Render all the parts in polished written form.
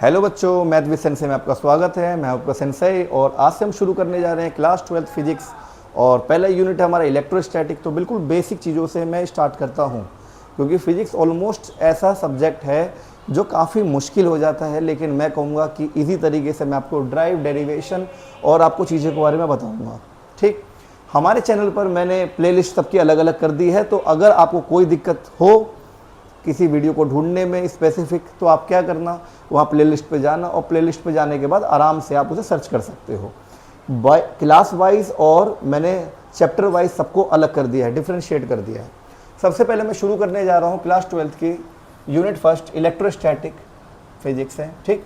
Hello बच्चों, math with Sensei में आपका स्वागत है। मैं आपका सेंसेई और आज से हम शुरू करने जा रहे हैं क्लास 12 फिजिक्स और पहला यूनिट है हमारा इलेक्ट्रोस्टैटिक। तो बिल्कुल बेसिक चीज़ों से मैं स्टार्ट करता हूं क्योंकि फिजिक्स ऑलमोस्ट ऐसा सब्जेक्ट है जो काफ़ी मुश्किल हो जाता है, लेकिन मैं कहूँगा कि इजी तरीके से मैं आपको ड्राइव, डेरिवेशन और आपको चीज़ों के बारे में बताऊँगा। ठीक, हमारे चैनल पर मैंने प्लेलिस्ट सबकी अलग अलग कर दी है, तो अगर आपको कोई दिक्कत हो किसी वीडियो को ढूंढने में स्पेसिफिक, तो आप क्या करना, वहाँ प्लेलिस्ट पे जाना और प्लेलिस्ट पे जाने के बाद आराम से आप उसे सर्च कर सकते हो। क्लास वाइज और मैंने चैप्टर वाइज सबको अलग कर दिया है, डिफ्रेंशिएट कर दिया है। सबसे पहले मैं शुरू करने जा रहा हूँ क्लास 12 की यूनिट फर्स्ट इलेक्ट्रोस्टैटिक फिजिक्स है। ठीक,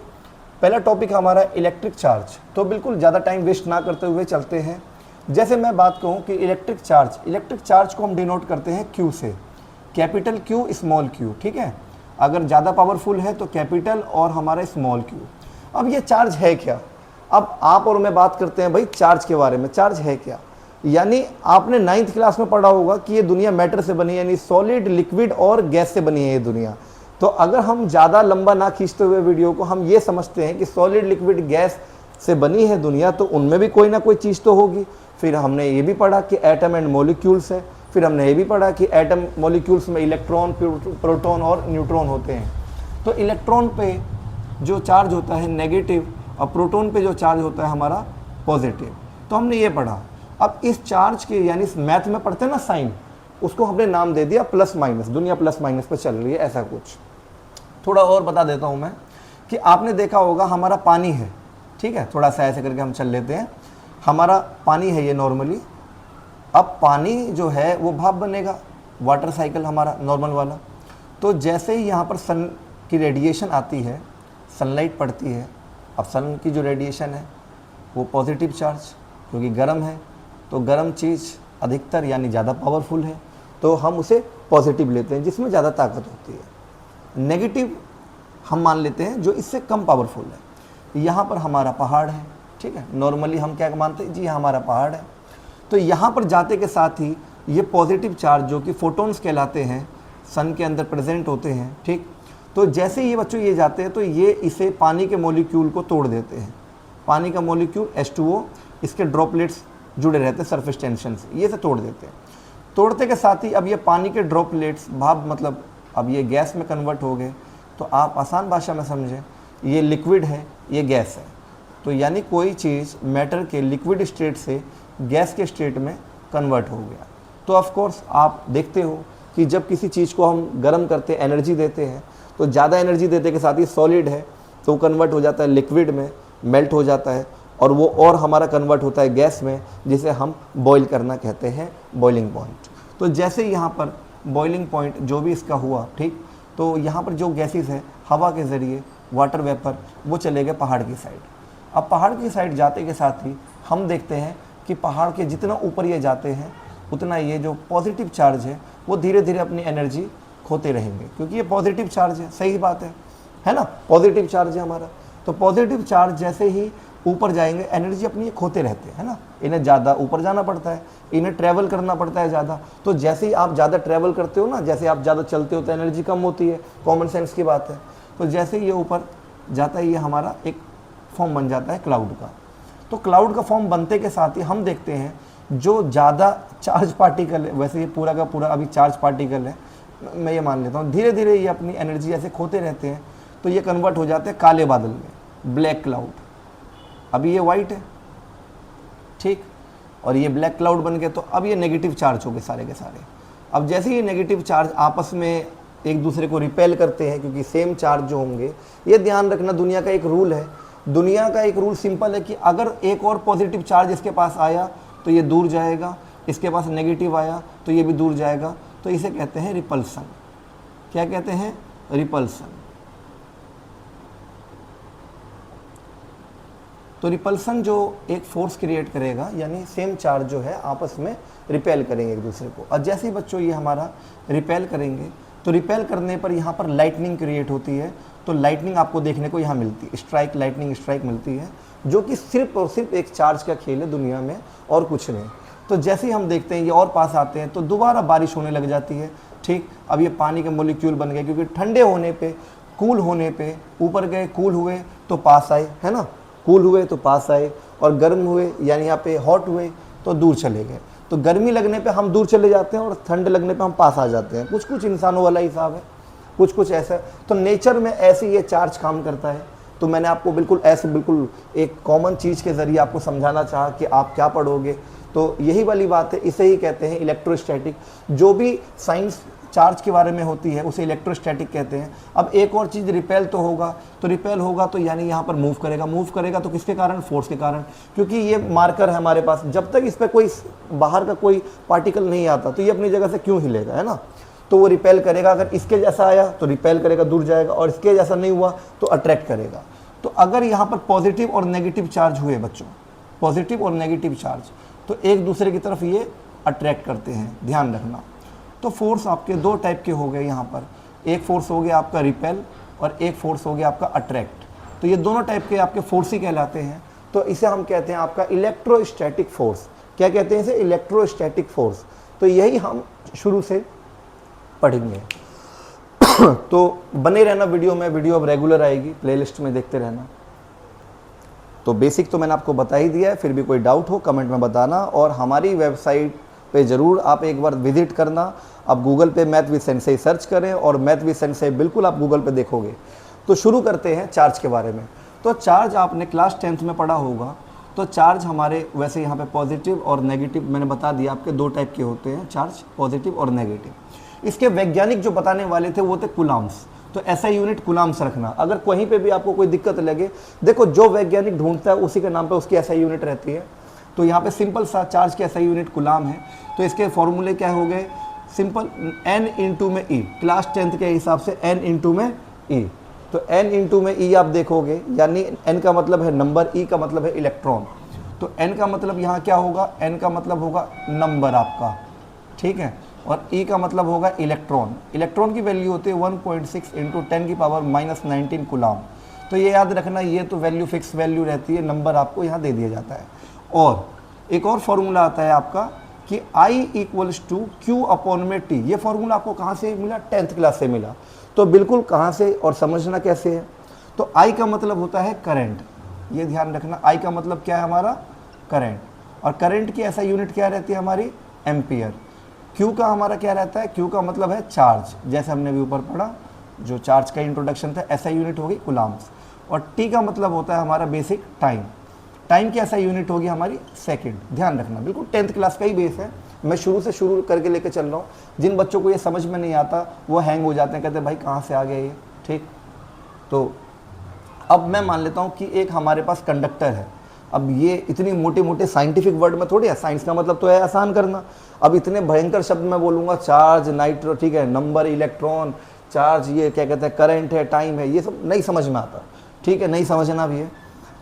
पहला टॉपिक हमारा इलेक्ट्रिक चार्ज। तो बिल्कुल ज़्यादा टाइम वेस्ट ना करते हुए चलते हैं। जैसे मैं बात कहूँ कि इलेक्ट्रिक चार्ज को हम डिनोट करते हैं क्यू से, कैपिटल क्यू स्मॉल क्यू। ठीक है, अगर ज़्यादा पावरफुल है तो कैपिटल और हमारा स्मॉल क्यू। अब ये चार्ज है क्या? अब आप और मैं बात करते हैं भाई चार्ज के बारे में। चार्ज है क्या? यानी आपने 9th क्लास में पढ़ा होगा कि ये दुनिया मैटर से बनी है, यानी सॉलिड, लिक्विड और गैस से बनी है ये दुनिया। तो अगर हम ज़्यादा लंबा ना खींचते हुए वीडियो को हम ये समझते हैं कि सॉलिड, लिक्विड, गैस से बनी है दुनिया, तो उनमें भी कोई ना कोई चीज़ तो होगी। फिर हमने ये भी पढ़ा कि एटम एंड मॉलिक्यूल्स है। फिर हमने ये भी पढ़ा कि एटम मॉलिक्यूल्स में इलेक्ट्रॉन, प्रोटॉन और न्यूट्रॉन होते हैं। तो इलेक्ट्रॉन पे जो चार्ज होता है नेगेटिव और प्रोटॉन पे जो चार्ज होता है हमारा पॉजिटिव। तो हमने ये पढ़ा। अब इस चार्ज के, यानी मैथ में पढ़ते हैं ना साइन, उसको हमने नाम दे दिया प्लस माइनस। दुनिया प्लस माइनस पे चल रही है, ऐसा कुछ। थोड़ा और बता देता हूँ मैं कि आपने देखा होगा हमारा पानी है। ठीक है, थोड़ा सा ऐसे करके हम चल लेते हैं। हमारा पानी है ये नॉर्मली। अब पानी जो है वो भाप बनेगा, वाटर साइकिल हमारा नॉर्मल वाला। तो जैसे ही यहाँ पर सन की रेडिएशन आती है, सनलाइट पड़ती है। अब सन की जो रेडिएशन है वो पॉजिटिव चार्ज, क्योंकि गर्म है, तो गर्म चीज़ अधिकतर यानी ज़्यादा पावरफुल है, तो हम उसे पॉजिटिव लेते हैं जिसमें ज़्यादा ताकत होती है। नेगेटिव हम मान लेते हैं जो इससे कम पावरफुल है। यहाँ पर हमारा पहाड़ है। ठीक है, नॉर्मली हम क्या मानते हैं जी, हमारा पहाड़ है। तो यहाँ पर जाते के साथ ही ये पॉजिटिव चार्ज जो कि फोटॉन्स कहलाते हैं, सन के अंदर प्रेजेंट होते हैं। ठीक, तो जैसे ये बच्चों ये जाते हैं तो ये इसे पानी के मॉलिक्यूल को तोड़ देते हैं। पानी का मॉलिक्यूल H2O, इसके ड्रॉपलेट्स जुड़े रहते हैं सरफेस टेंशन से, ये से तोड़ देते हैं। तोड़ते के साथ ही अब ये पानी के ड्रॉपलेट्स भाप, मतलब अब ये गैस में कन्वर्ट हो गए। तो आप आसान भाषा में समझें, ये लिक्विड है, ये गैस है। तो यानी कोई चीज़ मैटर के लिक्विड स्टेट से गैस के स्टेट में कन्वर्ट हो गया। तो ऑफ कोर्स आप देखते हो कि जब किसी चीज़ को हम गर्म करते हैं, एनर्जी देते हैं, तो ज़्यादा एनर्जी देते के साथ ही सॉलिड है तो कन्वर्ट हो जाता है लिक्विड में, मेल्ट हो जाता है, और वो और हमारा कन्वर्ट होता है गैस में, जिसे हम बॉईल करना कहते हैं, बॉइलिंग पॉइंट। तो जैसे यहाँ पर बॉइलिंग पॉइंट जो भी इसका हुआ, ठीक, तो यहाँ पर जो गैसेस है हवा के ज़रिए, वाटर वेपर, वो चले गए पहाड़ की साइड। अब पहाड़ की साइड जाते के साथ ही हम देखते हैं कि पहाड़ के जितना ऊपर ये जाते हैं उतना ये जो पॉजिटिव चार्ज है वो धीरे धीरे अपनी एनर्जी खोते रहेंगे, क्योंकि ये पॉजिटिव चार्ज है। सही बात है ना, पॉजिटिव चार्ज है हमारा। तो पॉजिटिव चार्ज जैसे ही ऊपर जाएंगे एनर्जी अपनी खोते रहते हैं ना, इन्हें ज़्यादा ऊपर जाना पड़ता है, इन्हें ट्रैवल करना पड़ता है ज़्यादा। तो जैसे ही आप ज़्यादा ट्रैवल करते हो ना, जैसे आप ज़्यादा चलते हो तो एनर्जी कम होती है, कॉमन सेंस की बात है। तो जैसे ही ये ऊपर जाता है ये हमारा एक फॉर्म बन जाता है क्लाउड का। तो क्लाउड का फॉर्म बनते के साथ ही हम देखते हैं जो ज़्यादा चार्ज पार्टिकल है, वैसे ये पूरा का पूरा अभी चार्ज पार्टिकल है, मैं ये मान लेता हूँ, धीरे धीरे ये अपनी एनर्जी ऐसे खोते रहते हैं, तो ये कन्वर्ट हो जाते हैं काले बादल में, ब्लैक क्लाउड। अभी ये वाइट है, ठीक, और ये ब्लैक क्लाउड बन गए, तो अब ये नेगेटिव चार्ज हो गए सारे के सारे। अब जैसे ये नेगेटिव चार्ज आपस में एक दूसरे को रिपेल करते हैं, क्योंकि सेम चार्ज जो होंगे, ये ध्यान रखना, दुनिया का एक रूल है। दुनिया का एक रूल सिंपल है कि अगर एक और पॉजिटिव चार्ज इसके पास आया तो ये दूर जाएगा, इसके पास नेगेटिव आया तो ये भी दूर जाएगा। तो इसे कहते हैं रिपल्सन। क्या कहते हैं? रिपल्सन। तो रिपल्सन जो एक फोर्स क्रिएट करेगा, यानी सेम चार्ज जो है आपस में रिपेल करेंगे एक दूसरे को। और जैसे ही बच्चों ये हमारा रिपेल करेंगे, तो रिपेल करने पर यहाँ पर लाइटनिंग क्रिएट होती है। तो लाइटनिंग आपको देखने को यहाँ मिलती है, स्ट्राइक, लाइटनिंग स्ट्राइक मिलती है, जो कि सिर्फ और सिर्फ एक चार्ज का खेल है दुनिया में, और कुछ नहीं। तो जैसे ही हम देखते हैं ये और पास आते हैं तो दोबारा बारिश होने लग जाती है। ठीक, अब ये पानी के मॉलिक्यूल बन गए, क्योंकि ठंडे होने पे कूल होने पे ऊपर गए, कूल हुए तो पास आए, है ना, कूल हुए तो पास आए, और गर्म हुए यानी यहाँ पे हॉट हुए तो दूर चले गए। तो गर्मी लगने पे हम दूर चले जाते हैं और ठंड लगने पे हम पास आ जाते हैं। कुछ कुछ इंसानों वाला हिसाब है, कुछ कुछ ऐसा है। तो नेचर में ऐसे ये चार्ज काम करता है। तो मैंने आपको बिल्कुल ऐसे बिल्कुल एक कॉमन चीज़ के ज़रिए आपको समझाना चाहा कि आप क्या पढ़ोगे। तो यही वाली बात है, इसे ही कहते हैं इलेक्ट्रोस्टैटिक। जो भी साइंस चार्ज के बारे में होती है उसे इलेक्ट्रोस्टैटिक कहते हैं। अब एक और चीज़, रिपेल तो होगा, तो रिपेल होगा तो यानी यहाँ पर मूव करेगा, मूव करेगा तो किसके कारण, फोर्स के कारण, क्योंकि ये मार्कर है हमारे पास। जब तक इस पर कोई बाहर का कोई पार्टिकल नहीं आता तो ये अपनी जगह से क्यों हिलेगा, है ना। तो वो रिपेल करेगा, अगर इसके जैसा आया तो रिपेल करेगा, दूर जाएगा, और इसके जैसा नहीं हुआ तो अट्रैक्ट करेगा। तो अगर यहाँ पर पॉजिटिव और नेगेटिव चार्ज हुए बच्चों, पॉजिटिव और नेगेटिव चार्ज, तो एक दूसरे की तरफ ये अट्रैक्ट करते हैं, ध्यान रखना। तो फोर्स आपके दो टाइप के हो गए यहाँ पर, एक फोर्स हो गया आपका रिपेल और एक फोर्स हो गया आपका अट्रैक्ट। तो ये दोनों टाइप के आपके फोर्स ही कहलाते हैं। तो इसे हम कहते हैं आपका इलेक्ट्रोस्टैटिक फोर्स। क्या कहते हैं इसे, इलेक्ट्रोस्टैटिक फोर्स। तो यही हम शुरू से पढ़ेंगे। तो बने रहना वीडियो में, वीडियो अब रेगुलर आएगी, प्लेलिस्ट में देखते रहना। तो बेसिक तो मैंने आपको बता ही दिया है, फिर भी कोई डाउट हो कमेंट में बताना, और हमारी वेबसाइट पे ज़रूर आप एक बार विजिट करना। आप गूगल पे मैथ विद सेंसेई सर्च करें और मैथ विद सेंसेई बिल्कुल आप गूगल पे देखोगे। तो शुरू करते हैं चार्ज के बारे में। तो चार्ज आपने क्लास 10th में पढ़ा होगा। तो चार्ज हमारे वैसे यहाँ पे पॉजिटिव और नेगेटिव मैंने बता दिया, आपके दो टाइप के होते हैं चार्ज, पॉजिटिव और नेगेटिव। इसके वैज्ञानिक जो बताने वाले थे वो थे कूलम्ब्स। तो ऐसा यूनिट कूलम्ब्स रखना, अगर कहीं पे भी आपको कोई दिक्कत लगे, देखो जो वैज्ञानिक ढूंढता है उसी के नाम पे उसकी ऐसा यूनिट रहती है। तो यहाँ पे सिंपल सा चार्ज के ऐसा यूनिट कूलम्ब है। तो इसके फॉर्मूले क्या हो गए, सिंपल n इंटू में e, क्लास 10th के हिसाब से n इंटू में e। तो n इंटू में e आप देखोगे, यानी n का मतलब है नंबर, e का मतलब है इलेक्ट्रॉन। तो n का मतलब यहाँ क्या होगा, n का मतलब होगा नंबर आपका, ठीक है, और e का मतलब होगा इलेक्ट्रॉन। इलेक्ट्रॉन की वैल्यू होती है 1.6 इंटू 10⁻⁻19 कूलम्ब। तो ये याद रखना, ये तो वैल्यू फिक्स वैल्यू रहती है, नंबर आपको यहाँ दे दिया जाता है। और एक और फॉर्मूला आता है आपका कि I इक्वल्स टू Q/T। ये फॉर्मूला आपको कहाँ से मिला, 10th क्लास से मिला। तो बिल्कुल कहाँ से और समझना कैसे है। तो I का मतलब होता है करंट, ये ध्यान रखना। I का मतलब क्या है हमारा, करंट, और करंट की ऐसा यूनिट क्या रहती है हमारी, एम्पियर। Q का हमारा क्या रहता है, Q का मतलब है चार्ज, जैसे हमने भी ऊपर पढ़ा, जो चार्ज का इंट्रोडक्शन था, ऐसा यूनिट होगी कूलम्ब्स। और T का मतलब होता है हमारा बेसिक टाइम, टाइम की ऐसा यूनिट होगी हमारी सेकंड। ध्यान रखना, बिल्कुल 10th क्लास का ही बेस है। मैं शुरू से शुरू करके लेके चल रहा हूँ। जिन बच्चों को ये समझ में नहीं आता वो हैंग हो जाते हैं, कहते हैं भाई कहाँ से आ गया ये, ठीक। तो अब मैं मान लेता हूँ कि एक हमारे पास कंडक्टर है। अब ये इतनी मोटे मोटे साइंटिफिक वर्ड में थोड़ी है, साइंस का मतलब तो है आसान करना। अब इतने भयंकर शब्द मैं बोलूँगा, चार्ज, नाइट्रो, ठीक है, नंबर, इलेक्ट्रॉन, चार्ज, ये क्या कहते हैं, करंट है, टाइम है, ये सब नहीं समझ में आता, ठीक है, नहीं समझना भी है।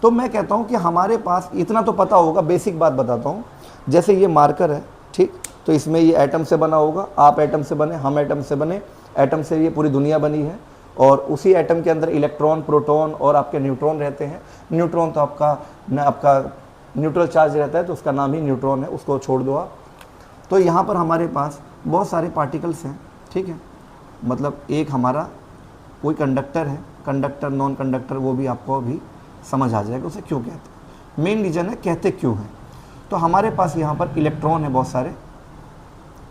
तो मैं कहता हूँ कि हमारे पास इतना तो पता होगा, बेसिक बात बताता हूँ। जैसे ये मार्कर है, ठीक, तो इसमें ये एटम से बना होगा, आप एटम से बने, हम एटम से बने, एटम से ये पूरी दुनिया बनी है, और उसी एटम के अंदर इलेक्ट्रॉन, प्रोटॉन और आपके न्यूट्रॉन रहते हैं। न्यूट्रॉन तो आपका न्यूट्रल चार्ज रहता है, तो उसका नाम ही न्यूट्रॉन है, उसको छोड़ दो आप। तो यहाँ पर हमारे पास बहुत सारे पार्टिकल्स हैं, ठीक है, मतलब एक हमारा कोई कंडक्टर है, कंडक्टर, नॉन कंडक्टर, वो भी आपको अभी समझ आ जाएगा उसे क्यों कहते हैं। मेन रीज़न है कहते क्यों हैं। तो हमारे पास यहाँ पर इलेक्ट्रॉन है बहुत सारे,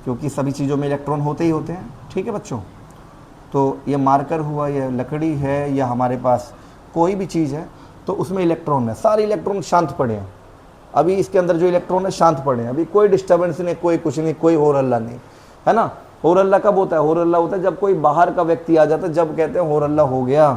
क्योंकि सभी चीज़ों में इलेक्ट्रॉन होते ही होते हैं, ठीक है बच्चों। तो ये मार्कर हुआ, ये लकड़ी है, या हमारे पास कोई भी चीज़ है, तो उसमें इलेक्ट्रॉन है, सारे इलेक्ट्रॉन शांत पड़े हैं। अभी इसके अंदर जो इलेक्ट्रॉन है शांत पड़े हैं, अभी कोई डिस्टर्बेंस नहीं, कोई कुछ नहीं, कोई हो रल्ला नहीं, है ना। हो रल्ला कब होता है, हो रल्ला होता है जब कोई बाहर का व्यक्ति आ जाता है, जब कहते हैं हो रल्ला हो गया।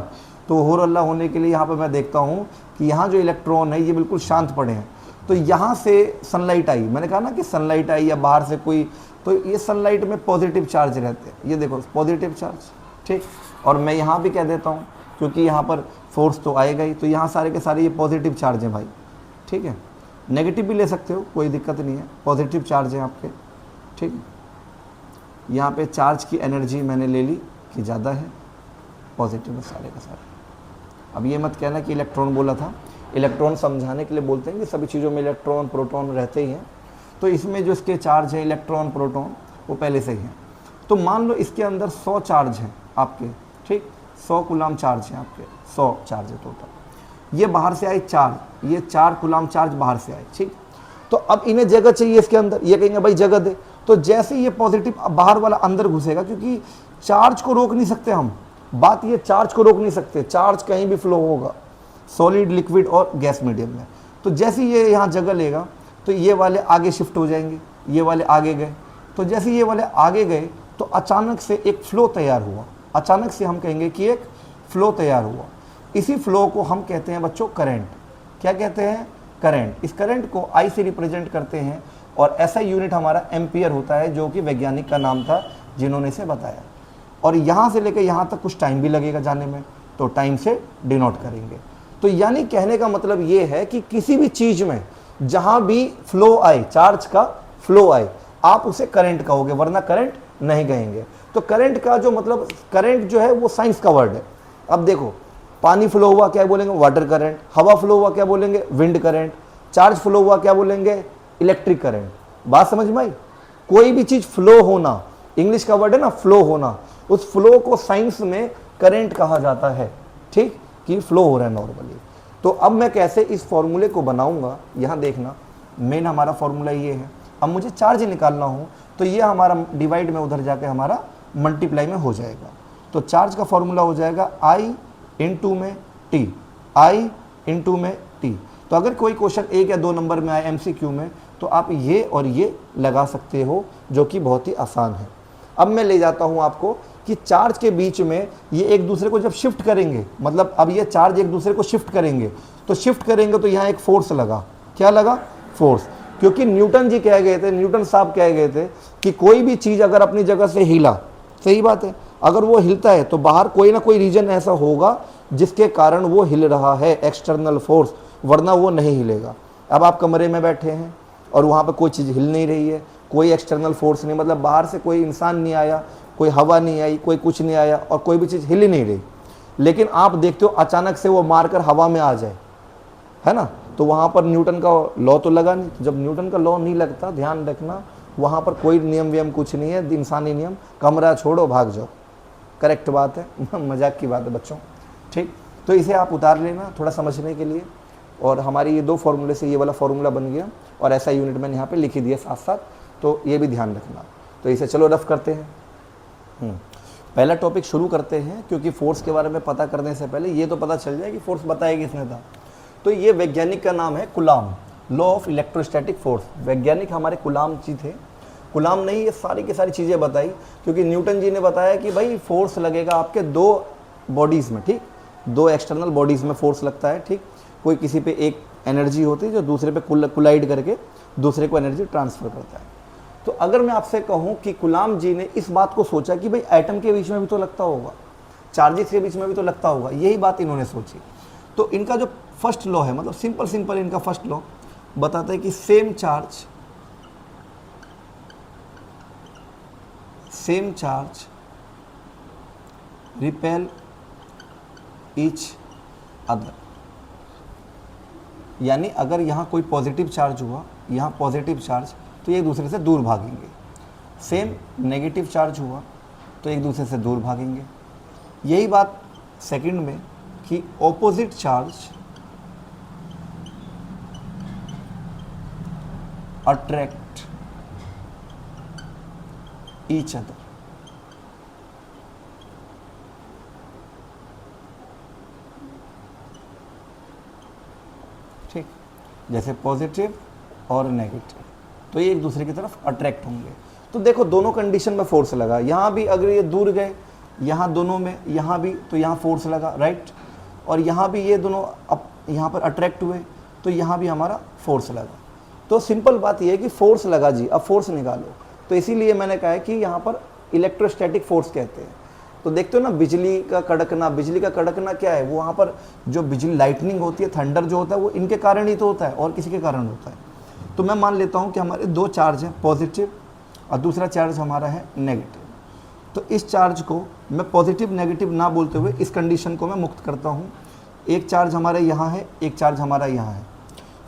तो हो रल्ला होने के लिए यहाँ पर मैं देखता हूँ कि यहाँ जो इलेक्ट्रॉन है ये बिल्कुल शांत पड़े हैं। तो यहाँ से सनलाइट आई, मैंने कहा ना कि सनलाइट आई या बाहर से कोई, तो ये सनलाइट में पॉजिटिव चार्ज रहते हैं, ये देखो पॉजिटिव चार्ज, ठीक। और मैं यहाँ भी कह देता हूँ, क्योंकि यहाँ पर फोर्स तो आएगा ही, तो यहाँ सारे के सारे ये पॉजिटिव चार्ज हैं भाई, ठीक है। नेगेटिव भी ले सकते हो, कोई दिक्कत नहीं है, पॉजिटिव चार्ज है आपके, ठीक है। यहाँ पे चार्ज की एनर्जी मैंने ले ली कि ज़्यादा है, पॉजिटिव है सारे का सारे। अब ये मत कहना कि इलेक्ट्रॉन बोला था, इलेक्ट्रॉन समझाने के लिए बोलते हैं कि सभी चीज़ों में इलेक्ट्रॉन प्रोटॉन रहते ही हैं। तो इसमें जो इसके चार्ज है इलेक्ट्रॉन प्रोटॉन वो पहले से ही हैं। तो मान लो इसके अंदर 100 चार्ज हैं आपके, ठीक, 100 कूलाम चार्ज है आपके, 100 चार्ज है टोटल। ये बाहर से आए 4, ये 4 कूलाम चार्ज बाहर से आए, ठीक। तो अब इन्हें जगह चाहिए इसके अंदर, ये कहेंगे भाई जगह दे। तो जैसे ये पॉजिटिव बाहर वाला अंदर घुसेगा, क्योंकि चार्ज को रोक नहीं सकते हम, बात ये चार्ज को रोक नहीं सकते, चार्ज कहीं भी फ्लो होगा, सॉलिड, लिक्विड और गैस मीडियम में। तो जैसे ये यहाँ जगह लेगा तो ये वाले आगे शिफ्ट हो जाएंगे, ये वाले आगे गए। तो जैसे ये वाले आगे गए तो अचानक से एक फ्लो तैयार हुआ, अचानक से हम कहेंगे कि एक फ्लो तैयार हुआ। इसी फ्लो को हम कहते हैं बच्चों करंट। क्या कहते हैं? करंट। इस करंट को आई से रिप्रेजेंट करते हैं और ऐसा यूनिट हमारा एम्पियर होता है, जो कि वैज्ञानिक का नाम था जिन्होंने इसे बताया। और यहाँ से लेकर यहाँ तक कुछ टाइम भी लगेगा जाने में, तो टाइम से डिनोट करेंगे। तो यानी कहने का मतलब ये है कि किसी भी चीज़ में जहाँ भी फ्लो आए, चार्ज का फ्लो आए, आप उसे करंट कहोगे, वरना करंट नहीं कहेंगे। तो करंट का जो मतलब, करंट जो है वो साइंस का वर्ड है। अब देखो, पानी फ्लो हुआ क्या बोलेंगे? Water current. हवा फ्लो हुआ क्या बोलेंगे? Wind current. चार्ज फ्लो हुआ क्या बोलेंगे? Electric current. बात समझ में आई? कोई भी चीज़ फ्लो होना, इंग्लिश का वर्ड है ना फ्लो होना, उस फ्लो को साइंस में करंट कहा जाता है, ठीक, कि फ्लो हो रहा है नॉर्मली। तो अब मैं कैसे इस फॉर्मूले को बनाऊंगा, यहाँ देखना, मेन हमारा फॉर्मूला ये है। अब मुझे चार्ज निकालना हो तो ये हमारा डिवाइड में उधर जाके हमारा मल्टीप्लाई में हो जाएगा। तो चार्ज का फॉर्मूला हो जाएगा I इंटू में T, I इंटू में T। तो अगर कोई क्वेश्चन 1 या 2 नंबर में आए MCQ में, तो आप ये और ये लगा सकते हो, जो कि बहुत ही आसान है। अब मैं ले जाता हूँ आपको कि चार्ज के बीच में ये एक दूसरे को जब शिफ्ट करेंगे, मतलब अब ये चार्ज एक दूसरे को शिफ्ट करेंगे, तो शिफ्ट करेंगे तो यहाँ एक फोर्स लगा। क्या लगा? फोर्स। क्योंकि न्यूटन जी कह गए थे, न्यूटन साहब कह गए थे कि कोई भी चीज़ अगर अपनी जगह से हिला, सही बात है, अगर वो हिलता है तो बाहर कोई ना कोई रीजन ऐसा होगा जिसके कारण वो हिल रहा है, एक्सटर्नल फोर्स, वरना वो नहीं हिलेगा। अब आप कमरे में बैठे हैं और वहाँ पर कोई चीज़ हिल नहीं रही है, कोई एक्सटर्नल फोर्स नहीं, मतलब बाहर से कोई इंसान नहीं आया, कोई हवा नहीं आई, कोई कुछ नहीं आया और कोई भी चीज़ हिल ही नहीं रही, लेकिन आप देखते हो अचानक से वो मारकर हवा में आ जाए, है ना, तो वहाँ पर न्यूटन का लॉ तो लगा नहीं। जब न्यूटन का लॉ नहीं लगता, ध्यान रखना, वहाँ पर कोई नियम वियम कुछ नहीं है, इंसानी नियम, कमरा छोड़ो भाग जाओ। करेक्ट बात है, मजाक की बात है बच्चों, ठीक। तो इसे आप उतार लेना थोड़ा समझने के लिए। और हमारी ये 2 फॉर्मूले से ये वाला फॉर्मूला बन गया और ऐसा यूनिट मैंने यहाँ पे लिख ही दिया साथ साथ, तो ये भी ध्यान रखना। तो इसे चलो रफ करते हैं। पहला टॉपिक शुरू करते हैं, क्योंकि फोर्स के बारे में पता करने से पहले ये तो पता चल जाए कि फोर्स बताया किसने था। तो ये वैज्ञानिक का नाम है coulomb, law of electrostatic force. वैज्ञानिक हमारे कूलाम जी थे। कूलाम नहीं, ये सारी की सारी चीज़ें बताई, क्योंकि न्यूटन जी ने बताया कि भाई फोर्स लगेगा आपके 2 बॉडीज़ में, ठीक, 2 एक्सटर्नल बॉडीज़ में फोर्स लगता है, ठीक। कोई किसी पे एक एनर्जी होती है जो दूसरे पे कोलाइड करके दूसरे को एनर्जी ट्रांसफ़र करता है। तो अगर मैं आपसे कहूँ कि कूलाम जी ने इस बात को सोचा कि भाई एटम के बीच में भी तो लगता होगा, चार्जेस के बीच में भी तो लगता होगा, यही बात इन्होंने सोची। तो इनका जो फर्स्ट लॉ है, मतलब सिंपल इनका फर्स्ट लॉ बताता है कि same charge repel each other. यानी अगर यहाँ कोई पॉजिटिव चार्ज हुआ, यहाँ पॉजिटिव चार्ज, तो ये एक दूसरे से दूर भागेंगे। सेम नेगेटिव चार्ज हुआ तो एक दूसरे से दूर भागेंगे। यही बात सेकंड में कि opposite charge attract each other. ठीक, जैसे पॉजिटिव और नेगेटिव, तो ये एक दूसरे की तरफ अट्रैक्ट होंगे। तो देखो दोनों कंडीशन में फोर्स लगा, यहाँ भी अगर ये दूर गए, यहाँ दोनों में, यहाँ भी, तो यहाँ फोर्स लगा, राइट, और यहाँ भी ये दोनों अब यहाँ पर अट्रैक्ट हुए, तो यहाँ भी हमारा फोर्स लगा। तो सिंपल बात ये है कि फोर्स लगा जी, अब फोर्स निकालो। तो इसीलिए मैंने कहा है कि यहाँ पर इलेक्ट्रोस्टैटिक फोर्स कहते हैं। तो देखते हो ना बिजली का कड़कना क्या है, वो वहाँ पर जो बिजली लाइटनिंग होती है, थंडर जो होता है, वो इनके कारण ही तो होता है और किसी के कारण होता है। तो मैं मान लेता हूँ कि हमारे 2 चार्ज हैं, पॉजिटिव और दूसरा चार्ज हमारा है नेगेटिव। तो इस चार्ज को मैं पॉजिटिव नेगेटिव ना बोलते हुए इस कंडीशन को मैं मुक्त करता हूँ। एक चार्ज हमारे यहाँ है, एक चार्ज हमारा यहाँ है।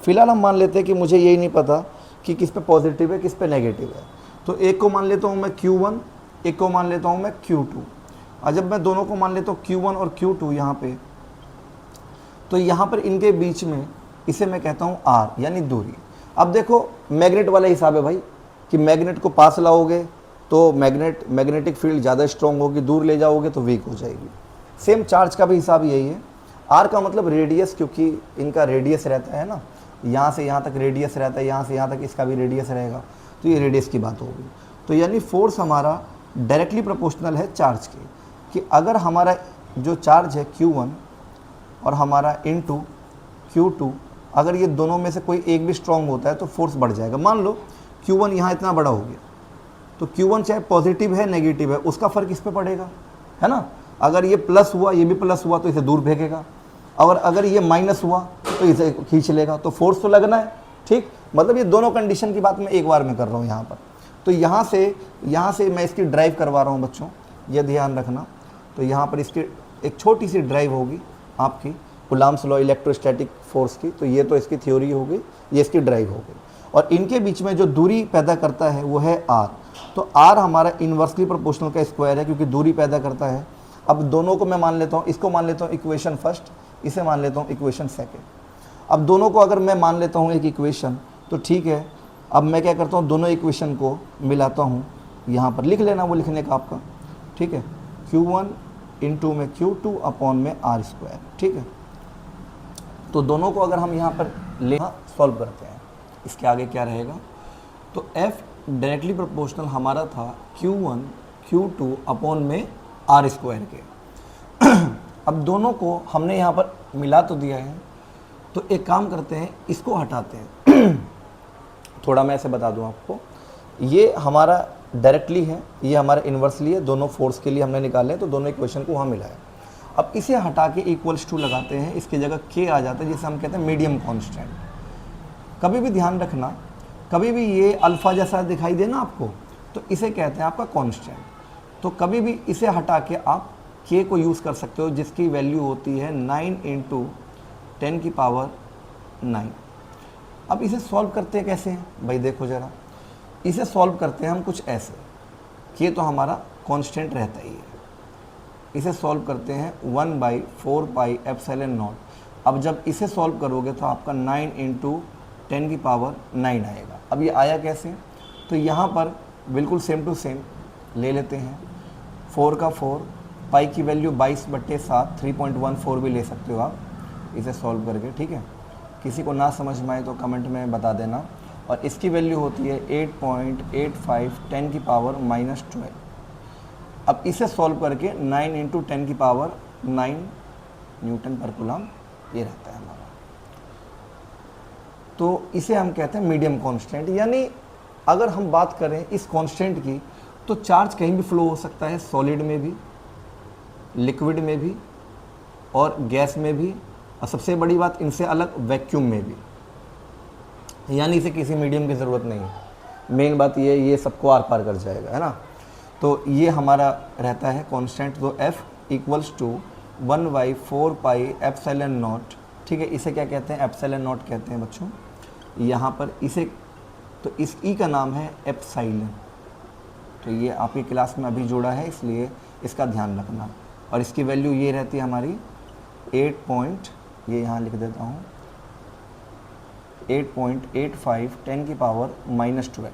फिलहाल हम मान लेते हैं कि मुझे यही नहीं पता कि किस पे पॉजिटिव है किस पे नेगेटिव है। तो एक को मान लेता हूँ मैं Q1, एक को मान लेता हूँ मैं Q2। और जब मैं दोनों को मान लेता हूँ Q1 और Q2 यहाँ पे, तो यहाँ पर इनके बीच में इसे मैं कहता हूँ R यानी दूरी। अब देखो मैग्नेट वाला हिसाब है भाई कि मैग्नेट को पास लाओगे तो मैग्नेटिक फील्ड ज़्यादा स्ट्रॉन्ग होगी, दूर ले जाओगे तो वीक हो जाएगी। सेम चार्ज का भी हिसाब यही है। R का मतलब रेडियस, क्योंकि इनका रेडियस रहता है ना, यहाँ से यहाँ तक रेडियस रहता है, यहाँ से यहाँ तक इसका भी रेडियस रहेगा, तो ये रेडियस की बात होगी। तो यानी फोर्स हमारा डायरेक्टली प्रोपोर्शनल है चार्ज के, कि अगर हमारा जो चार्ज है Q1 और हमारा इनटू Q2, अगर ये दोनों में से कोई एक भी स्ट्रॉन्ग होता है तो फोर्स बढ़ जाएगा। मान लो Q1 यहाँ इतना बड़ा हो गया, तो Q1 चाहे पॉजिटिव है नेगेटिव है, उसका फ़र्क इस पे पड़ेगा, है ना। अगर ये प्लस हुआ, ये भी प्लस हुआ, तो इसे दूर फेंकेगा, और अगर ये माइनस हुआ तो इसे खींच लेगा। तो फोर्स तो लगना है, ठीक। मतलब ये दोनों कंडीशन की बात मैं एक बार में कर रहा हूँ यहाँ पर। तो यहाँ से मैं इसकी ड्राइव करवा रहा हूँ बच्चों, ये ध्यान रखना। तो यहाँ पर इसकी एक छोटी सी ड्राइव होगी आपकी कूलम्ब्स लॉ इलेक्ट्रोस्टैटिक फोर्स की। तो ये तो इसकी थ्योरी हो गई, ये इसकी ड्राइव हो गई। और इनके बीच में जो दूरी पैदा करता है वो है R। तो R हमारा इन्वर्सली प्रोपोर्शनल का स्क्वायर है, क्योंकि दूरी पैदा करता है। अब दोनों को मैं मान लेता हूँ, इसको मान लेता हूँ इक्वेशन फर्स्ट, इसे मान लेता हूँ इक्वेशन सेकेंड। अब दोनों को अगर मैं मान लेता हूँ एक इक्वेशन, तो ठीक है। अब मैं क्या करता हूँ, दोनों इक्वेशन को मिलाता हूँ, यहाँ पर लिख लेना वो लिखने का आपका, ठीक है। Q1 इंटू में Q2 अपॉन में R स्क्वायर, ठीक है। तो दोनों को अगर हम यहाँ पर सॉल्व करते हैं, इसके आगे क्या रहेगा, तो F डायरेक्टली प्रोपोर्शनल हमारा था Q1 Q2 अपॉन में R स्क्वायर के। अब दोनों को हमने यहाँ पर मिला तो दिया है, तो एक काम करते हैं, इसको हटाते हैं। थोड़ा मैं ऐसे बता दूं आपको, ये हमारा डायरेक्टली है, ये हमारा इन्वर्सली है, दोनों फोर्स के लिए हमने निकाले, तो दोनों इक्वेशन को वहाँ मिलाया। अब इसे हटा के इक्वल्स टू लगाते हैं, इसकी जगह K आ जाता है, जिसे हम कहते हैं मीडियम कॉन्स्टेंट। कभी भी ध्यान रखना, कभी भी ये अल्फ़ा जैसा दिखाई दे ना आपको, तो इसे कहते हैं आपका कॉन्स्टेंट। तो कभी भी इसे हटा के आप K को यूज़ कर सकते हो, जिसकी वैल्यू होती है 9 इंटू 10 की पावर 9। अब इसे सॉल्व करते हैं कैसे हैं भाई, देखो ज़रा, इसे सॉल्व करते हैं हम कुछ ऐसे। K तो हमारा कांस्टेंट रहता ही है, इसे सॉल्व करते हैं 1/4 पाई एप्सिलॉन नॉट। अब जब इसे सॉल्व करोगे तो आपका 9 इंटू 10 की पावर 9 आएगा। अब ये आया कैसे, तो यहाँ पर बिल्कुल सेम टू सेम ले लेते हैं, 4 का 4, पाई की वैल्यू 22/7, 3.14 भी ले सकते हो आप इसे सॉल्व करके, ठीक है। किसी को ना समझ में आए तो कमेंट में बता देना। और इसकी वैल्यू होती है 8.85 10 की पावर -12। अब इसे सॉल्व करके 9 इंटू 10 की पावर 9 न्यूटन पर कूलम ये रहता है हमारा। तो इसे हम कहते हैं मीडियम कांस्टेंट। यानी अगर हम बात करें इस कांस्टेंट की, तो चार्ज कहीं भी फ्लो हो सकता है, सॉलिड में भी, लिक्विड में भी और गैस में भी, और सबसे बड़ी बात इनसे अलग वैक्यूम में भी। यानी इसे किसी मीडियम की ज़रूरत नहीं है। मेन बात ये सबको आर पार कर जाएगा, है ना। तो ये हमारा रहता है कांस्टेंट। तो F equals to 1/4 pi epsilon nought, ठीक है। इसे क्या कहते हैं, एप्सिलॉन नॉट कहते हैं बच्चों। यहाँ पर इसे, तो इस ई का नाम है एप्सिलॉन। तो ये आपकी क्लास में अभी जोड़ा है, इसलिए इसका ध्यान रखना। और इसकी वैल्यू ये रहती है हमारी 8 ये यहाँ लिख देता हूँ 8.85 10 की पावर -12,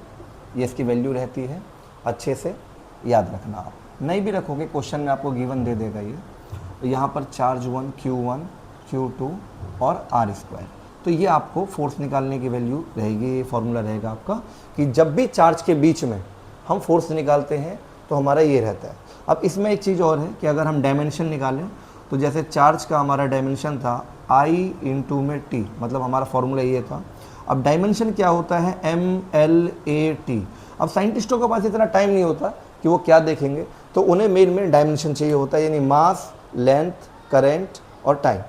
ये इसकी वैल्यू रहती है। अच्छे से याद रखना, आप नहीं भी रखोगे क्वेश्चन में आपको गिवन दे देगा ये। तो यहाँ पर चार्ज 1 Q1 Q2 और R स्क्वायर। तो ये आपको फोर्स निकालने की वैल्यू रहेगी, ये फॉर्मूला रहेगा आपका, कि जब भी चार्ज के बीच में हम फोर्स निकालते हैं तो हमारा ये रहता है। अब इसमें एक चीज़ और है कि अगर हम डायमेंशन निकालें, तो जैसे चार्ज का हमारा डायमेंशन था I इंटू में T, मतलब हमारा फॉर्मूला ये था। अब डायमेंशन क्या होता है, MLAT। अब साइंटिस्टों के पास इतना टाइम नहीं होता कि वो क्या देखेंगे, तो उन्हें मेन डायमेंशन चाहिए होता है, यानी मास, लेंथ, करंट और टाइम।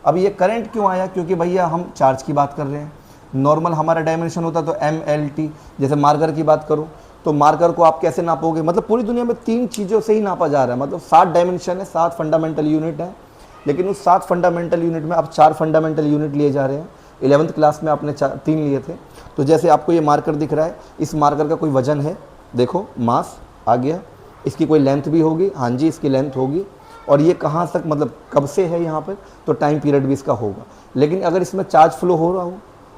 अब ये करंट क्यों आया, क्योंकि भैया हम चार्ज की बात कर रहे हैं। नॉर्मल हमारा डायमेंशन होता तो MLT। जैसे मार्कर की बात करूँ तो मार्कर को आप कैसे नापोगे, मतलब पूरी दुनिया में 3 चीज़ों से ही नापा जा रहा है। मतलब 7 डायमेंशन है, 7 फंडामेंटल यूनिट है, लेकिन उस 7 फंडामेंटल यूनिट में अब 4 फंडामेंटल यूनिट लिए जा रहे हैं। 11th क्लास में आपने 3 लिए थे। तो जैसे आपको ये मार्कर दिख रहा है, इस मार्कर का कोई वजन है, देखो मास आ गया, इसकी कोई लेंथ भी होगी, हाँ जी इसकी लेंथ होगी, और ये कहाँ तक मतलब कब से है यहाँ पर, तो टाइम पीरियड भी इसका होगा। लेकिन अगर इसमें चार्ज फ्लो हो रहा हो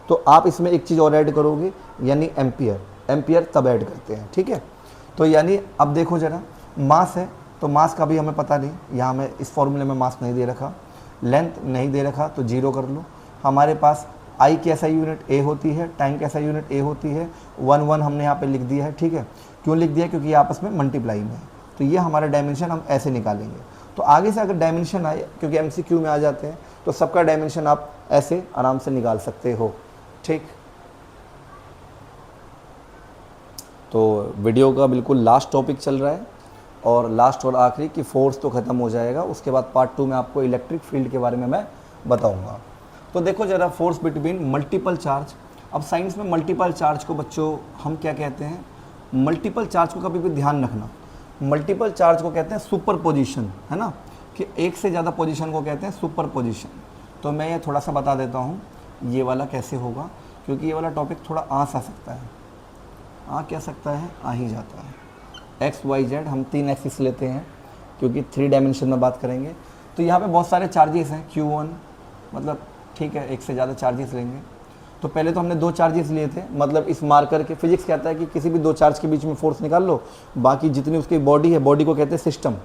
तो आप इसमें एक चीज़ और ऐड करोगे, यानी एम्पियर। एम्पियर तब ऐड करते हैं, ठीक है। तो यानी अब देखो ज़रा, मास है तो मास का भी हमें पता नहीं, यहाँ में इस फॉर्मूले में मास नहीं दे रखा, लेंथ नहीं दे रखा तो जीरो कर लो। हमारे पास आई कैसा यूनिट ए होती है, टाइम कैसा यूनिट ए होती है, 1 हमने यहाँ पे लिख दिया है, ठीक है। क्यों लिख दिया, क्योंकि ये आपस में मल्टीप्लाई में है। तो ये हमारा डायमेंशन हम ऐसे निकालेंगे। तो आगे से अगर डायमेंशन आए, क्योंकि एमसीक्यू में आ जाते हैं, तो सबका डायमेंशन आप ऐसे आराम से निकाल सकते हो, ठीक। तो वीडियो का बिल्कुल लास्ट टॉपिक चल रहा है, और लास्ट और आखिरी कि फोर्स तो ख़त्म हो जाएगा, उसके बाद पार्ट 2 में आपको इलेक्ट्रिक फील्ड के बारे में मैं बताऊंगा। तो देखो ज़रा, फोर्स बिटवीन मल्टीपल चार्ज। अब साइंस में मल्टीपल चार्ज को बच्चों हम क्या कहते हैं, मल्टीपल चार्ज को कभी भी ध्यान रखना, मल्टीपल चार्ज को कहते हैं सुपर पोजिशन, है ना, कि एक से ज़्यादा पोजीशन को कहते हैं सुपर पोजीशन। तो मैं ये थोड़ा सा बता देता हूँ ये वाला कैसे होगा, क्योंकि ये वाला टॉपिक थोड़ा आ सकता है, आ क्या सकता है, आ ही जाता है। एक्स वाई जेड हम 3 एक्सिस लेते हैं, क्योंकि 3 डायमेंशन में बात करेंगे। तो यहाँ पे बहुत सारे चार्जेस हैं, Q1 मतलब ठीक है, एक से ज़्यादा चार्जेस लेंगे। तो पहले तो हमने 2 चार्जेस लिए थे, मतलब इस मार्कर के, फिजिक्स कहता है कि किसी भी 2 चार्ज के बीच में फोर्स निकाल लो, बाकी जितनी उसकी बॉडी है, बॉडी को कहते हैं सिस्टम।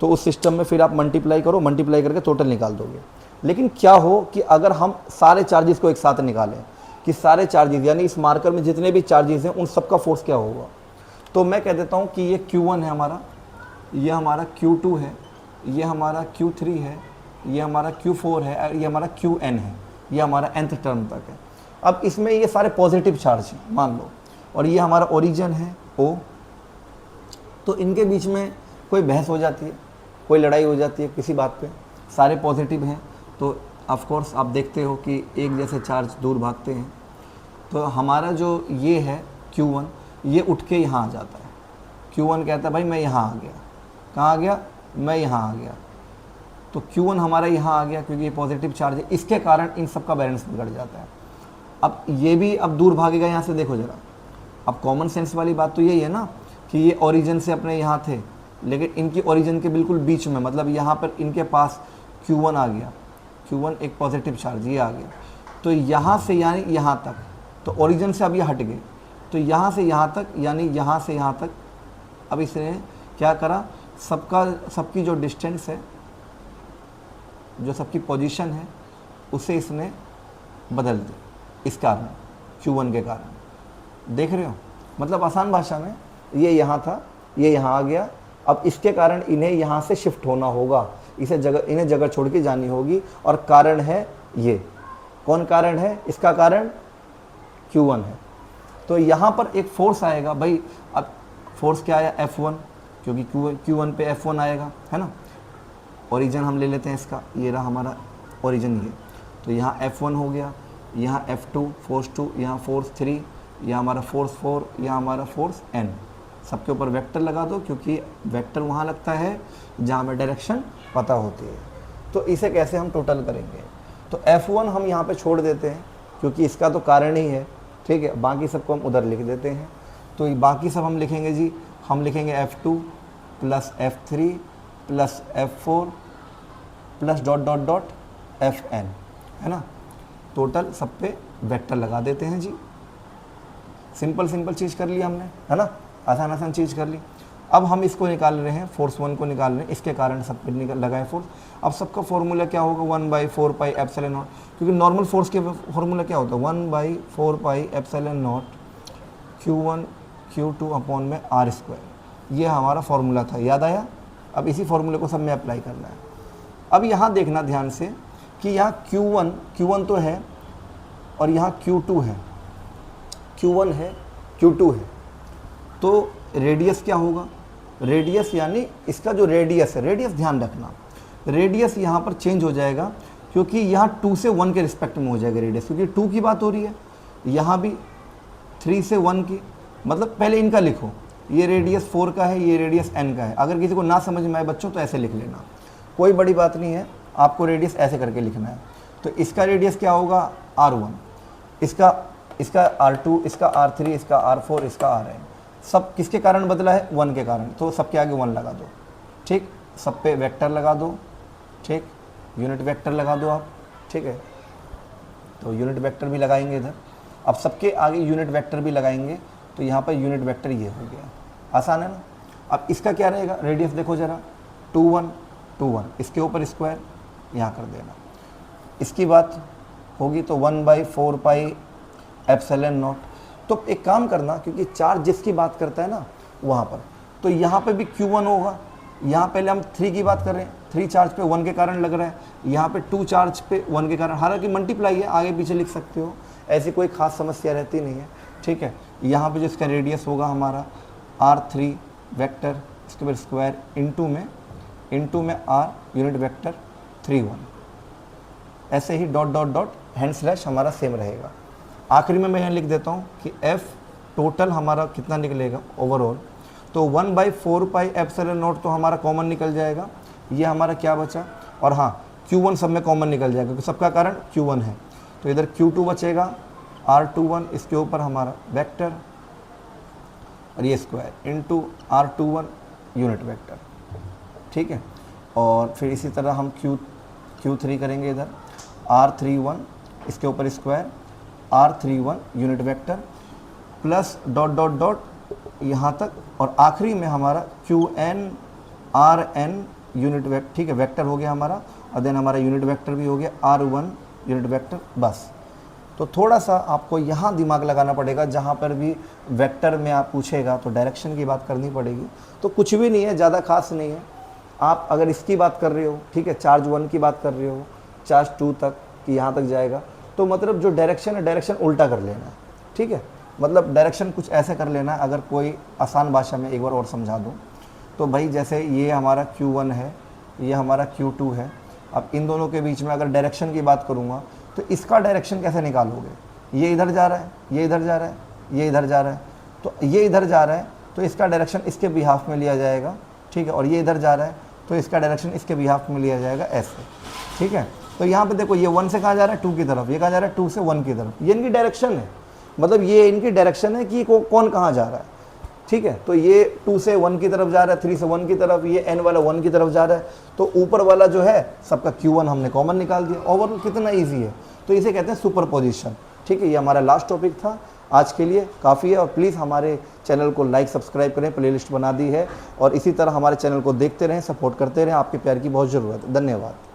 तो उस सिस्टम में फिर आप मल्टीप्लाई करो, मल्टीप्लाई करके टोटल निकाल दोगे। लेकिन क्या हो कि अगर हम सारे चार्जेस को एक साथ निकालें, कि सारे चार्जेस यानी इस मार्कर में जितने भी चार्जेस हैं उन सबका फोर्स क्या होगा, तो मैं कह देता हूँ कि ये Q1 है हमारा, ये हमारा Q2 है, ये हमारा Q3 है, ये हमारा Q4 है, ये हमारा Qn है, ये हमारा nth टर्म तक है। अब इसमें ये सारे पॉजिटिव चार्ज हैं मान लो, और ये हमारा ओरिजिन है O। तो इनके बीच में कोई बहस हो जाती है, कोई लड़ाई हो जाती है किसी बात पे, सारे पॉजिटिव हैं, तो ऑफ कोर्स आप देखते हो कि एक जैसे चार्ज दूर भागते हैं। तो हमारा जो ये है Q1, ये उठ के यहाँ आ जाता है। Q1 कहता है भाई मैं यहाँ आ गया, कहाँ आ गया, मैं यहाँ आ गया। तो Q1 हमारा यहाँ आ गया, क्योंकि ये पॉजिटिव चार्ज है, इसके कारण इन सब का बैलेंस बिगड़ जाता है। अब ये भी अब दूर भागेगा यहाँ से, देखो ज़रा, अब कॉमन सेंस वाली बात तो यही है ना कि ये ओरिजिन से अपने यहाँ थे, लेकिन इनकी ओरिजिन के बिल्कुल बीच में, मतलब यहाँ पर इनके पास Q1 आ गया, Q1 एक पॉजिटिव चार्ज ये आ गया। तो यहाँ से यानी यहाँ तक, तो ओरिजिन से अब ये हट गए, तो यहाँ से यहाँ तक यानी यहाँ से यहाँ तक। अब इसने क्या करा, सबकी जो डिस्टेंस है, जो सबकी पोजीशन है, उसे इसने बदल दी, इस कारण Q1 के कारण। देख रहे हो, मतलब आसान भाषा में ये यहाँ था, ये यहाँ आ गया, अब इसके कारण इन्हें यहाँ से शिफ्ट होना होगा, इन्हें जगह छोड़ के जानी होगी, और कारण है ये। कौन कारण है, इसका कारण Q1 है। तो यहाँ पर एक फोर्स आएगा भाई। अब फोर्स क्या आया, F1, क्योंकि Q1 पे F1 आएगा, है ना। ओरिजिन हम ले लेते हैं इसका, ये रहा हमारा ओरिजिन ये। तो यहाँ F1 हो गया, यहाँ F2 फोर्स 2, यहाँ फोर्स 3, यहाँ हमारा फोर्स 4, यहाँ हमारा फोर्स n। सबके ऊपर वेक्टर लगा दो, क्योंकि वेक्टर वहाँ लगता है जहाँ हमें डायरेक्शन पता होती है। तो इसे कैसे हम टोटल करेंगे, तो F1 हम यहाँ पे छोड़ देते हैं, क्योंकि इसका तो कारण ही है, ठीक है। बाकी सबको हम उधर लिख देते हैं। तो बाकी सब हम लिखेंगे जी, हम लिखेंगे F2 plus F3 plus F4 plus dot dot dot Fn, है ना। टोटल सब पे वेक्टर लगा देते हैं जी। सिंपल चीज़ कर ली हमने, है ना, आसान चीज़ कर ली। अब हम इसको निकाल रहे हैं, फोर्स 1 को निकाल रहे हैं, इसके कारण सब पे लगाए फोर्स। अब सबका फॉर्मूला क्या होगा, 1/4 पाई एप्सिलॉन नॉट, क्योंकि नॉर्मल फोर्स के फॉर्मूला क्या होता है, 1/4 pi epsilon not Q1 Q2 upon में R²। ये हमारा फॉर्मूला था, याद आया। अब इसी फॉर्मूले को सब में अप्लाई करना है। अब यहाँ देखना ध्यान से कि यहाँ Q1 तो है, और यहाँ Q2 है, Q1 है, Q2 है। तो रेडियस क्या होगा, रेडियस यानी इसका जो रेडियस है, रेडियस ध्यान रखना, रेडियस यहाँ पर चेंज हो जाएगा, क्योंकि यहाँ 2 से 1 के रिस्पेक्ट में हो जाएगा रेडियस, क्योंकि 2 की बात हो रही है, यहाँ भी 3 से 1 की। मतलब पहले इनका लिखो, ये रेडियस 4 का है, ये रेडियस n का है। अगर किसी को ना समझ में आए बच्चों तो ऐसे लिख लेना, कोई बड़ी बात नहीं है, आपको रेडियस ऐसे करके लिखना है। तो इसका रेडियस क्या होगा, R1, इसका R2, इसका R3, इसका R4, इसका Rn। सब किसके कारण बदला है, 1 के कारण, तो सबके आगे 1 लगा दो, ठीक। सब पे वेक्टर लगा दो, ठीक, यूनिट वेक्टर लगा दो आप, ठीक है। तो यूनिट वेक्टर भी लगाएंगे इधर, अब सबके आगे यूनिट वेक्टर भी लगाएंगे, तो यहाँ पर यूनिट वेक्टर ये हो गया, आसान है ना। अब इसका क्या रहेगा, रेडियस देखो जरा, 2 1 2 1, इसके ऊपर स्क्वायर यहाँ कर देना। इसकी बात होगी तो 1/4 पाई एप्सिलॉन नॉट। तो एक काम करना, क्योंकि चार्ज जिसकी बात करता है ना वहाँ पर, तो यहाँ पे भी Q1 होगा। यहाँ पहले हम 3 की बात कर रहे हैं, 3 चार्ज पे 1 के कारण लग रहा है, यहाँ पे 2 चार्ज पे 1 के कारण, हालांकि मल्टीप्लाई है, आगे पीछे लिख सकते हो, ऐसी कोई खास समस्या रहती नहीं है, ठीक है। यहाँ पे जिसका रेडियस होगा हमारा R3 वेक्टर, इसके बाद स्क्वायर इनटू में R यूनिट वेक्टर 3 1, ऐसे ही dot dot dot hand slash हमारा सेम रहेगा। आखिरी में मैं यहाँ लिख देता हूँ कि F टोटल हमारा कितना निकलेगा ओवरऑल, तो 1/4 पाई एप्सिलॉन नॉट तो हमारा कॉमन निकल जाएगा, ये हमारा क्या बचा, और हाँ Q1 सब में कॉमन निकल जाएगा क्योंकि सबका कारण Q1 है, तो इधर Q2 बचेगा, R21 इसके ऊपर हमारा वेक्टर और ये square into R21 unit vector, ठीक है। और फिर इसी तरह हम Q3 करेंगे, इधर R31 इसके ऊपर square, R31 unit vector plus dot dot dot यहाँ तक, और आखिरी में हमारा QN RN यूनिट वेक्टर, ठीक है, वेक्टर हो गया हमारा, और देन हमारा यूनिट वेक्टर भी हो गया R1 यूनिट वेक्टर, बस। तो थोड़ा सा आपको यहाँ दिमाग लगाना पड़ेगा, जहाँ पर भी वेक्टर में आप पूछेगा तो डायरेक्शन की बात करनी पड़ेगी। तो कुछ भी नहीं है, ज़्यादा खास नहीं है। आप अगर इसकी बात कर रहे हो, ठीक है, चार्ज 1 की बात कर रहे हो, चार्ज 2 तक कि यहाँ तक जाएगा, तो मतलब जो डायरेक्शन है, डायरेक्शन उल्टा कर लेना है, ठीक है। मतलब डायरेक्शन कुछ ऐसे कर लेना है, अगर कोई आसान भाषा में एक बार और समझा दूँ तो भाई, जैसे ये हमारा Q1 है, ये हमारा Q2 है, अब इन दोनों के बीच में अगर डायरेक्शन की बात करूँगा तो इसका डायरेक्शन कैसे निकालोगे, ये इधर जा रहा है, ये इधर जा रहा है, ये इधर जा रहा है, तो ये इधर जा रहा है तो इसका डायरेक्शन इसके बिहाफ में लिया जाएगा, ठीक है, और ये इधर जा रहा है तो इसका डायरेक्शन इसके बिहाफ में लिया जाएगा, ऐसे, ठीक है। तो यहाँ पे देखो, ये 1 से कहाँ जा रहा है, 2 की तरफ, ये कहाँ जा रहा है, 2 से 1 की तरफ, ये इनकी डायरेक्शन है, मतलब ये इनकी डायरेक्शन है कि कौन कहाँ जा रहा है, ठीक है। तो ये 2 से 1 की तरफ जा रहा है, 3 से 1 की तरफ, ये n वाला 1 की तरफ जा रहा है, तो ऊपर वाला जो है सबका Q1 हमने कॉमन निकाल दिया। ओवरऑल कितना ईजी है, तो इसे कहते हैं सुपरपोजिशन, ठीक है। ये हमारा लास्ट टॉपिक था, आज के लिए काफ़ी है। और प्लीज़ हमारे चैनल को लाइक सब्सक्राइब करें, प्लेलिस्ट बना दी है, और इसी तरह हमारे चैनल को देखते रहें, सपोर्ट करते रहें, आपके प्यार की बहुत ज़रूरत है। धन्यवाद।